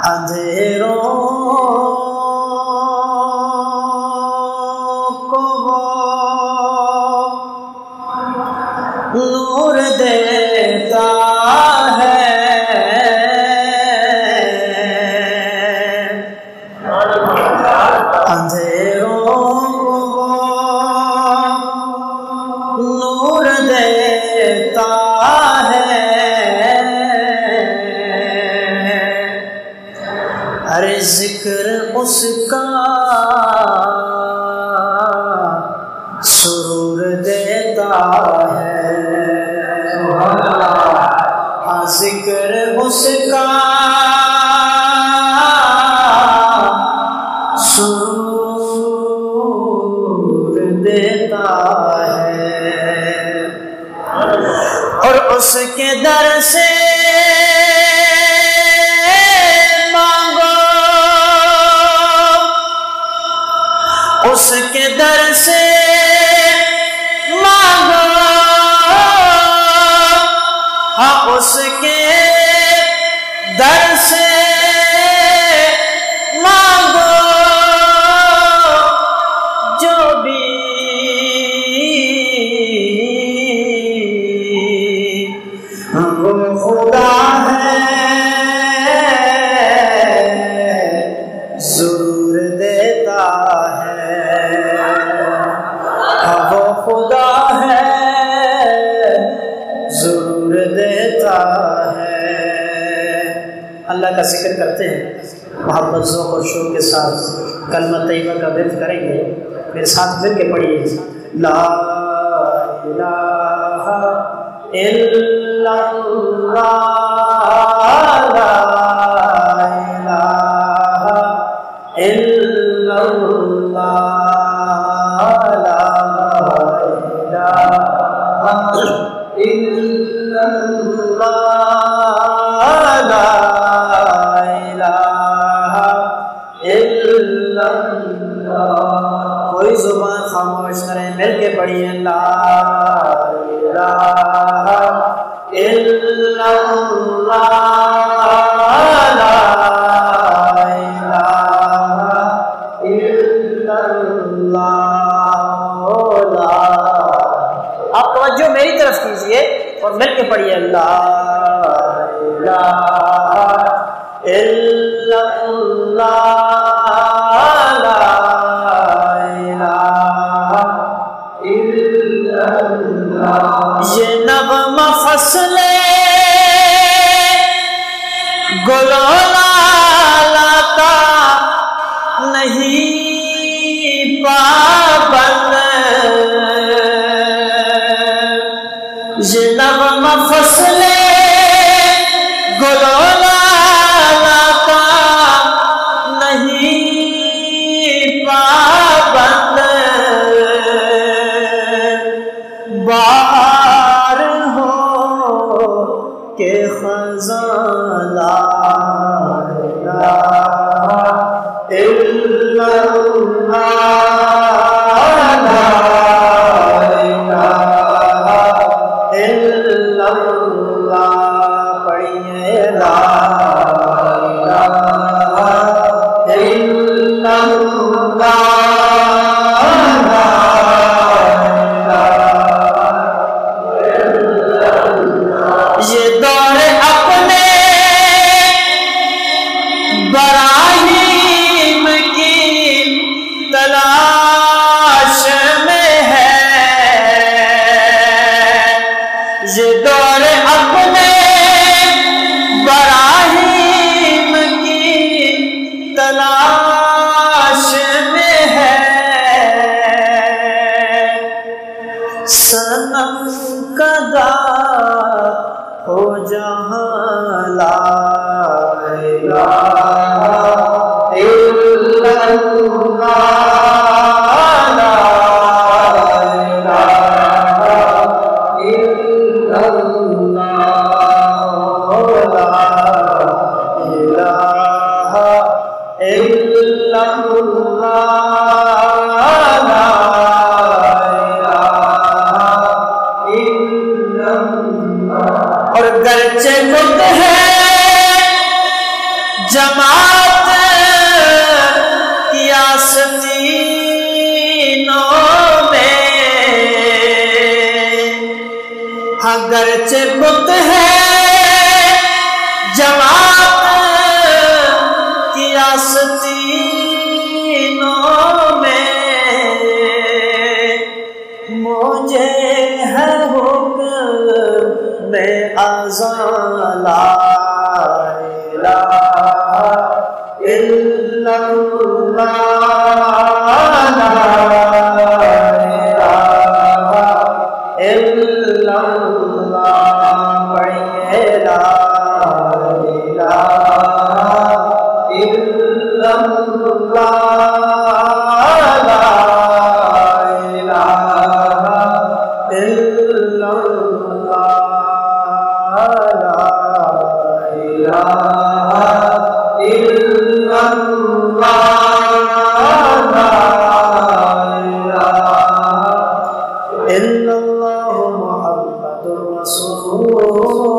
اندھیروں کو وہ نور دیتا ہے، اندھیروں کو وہ نور دیتا ہے، ہر ذکر اس کا سرور دیتا ہے، ہاں ذکر اس کا سرور دیتا ہے، اور اس کے در سے اس کے در سے مانگو، ہاں اس کے در سے مانگو، جو بھی وہ خدا ہے ضرور دیتا ہے، وہ خدا ہے ضرور دیتا ہے۔ اللہ کا ذکر کرتے ہیں، محبت ذوق اور شوق کے ساتھ کلمہ طیبہ کا ورد کریں گے، میرے ساتھ مل کے پڑھیے، لا الہ الا اللہ، لا الہ الا اللہ، لا الہ الا اللہ، لا الہ الا اللہ۔ کوئی زبان خاموش کریں، مل کے پڑھیے، لا الہ الا اللہ، لا الہ الا اللہ۔ آپ توجہ میری طرف کیجئے اور مل کے پڑھیے، لا الہ الا اللہ، لا الہ الا اللہ۔ یہ نغمہ فصل گل و لالا کا نہیں پابند، یہ نغمہ فصل گل و لالا کا نہیں پابند، بہار ہو کہ خزاں، لا الہ الا اللہ، جماعت کیا سینوں میں، اگرچہ بت ہے جماعت کیا سینوں میں، مجھے ہے حکم میں اذان لا الہ الا اللہ، لا الہ الا اللہ، پڑھیے لا الہ الا اللہ، لا الہ الا اللہ، محمد رسول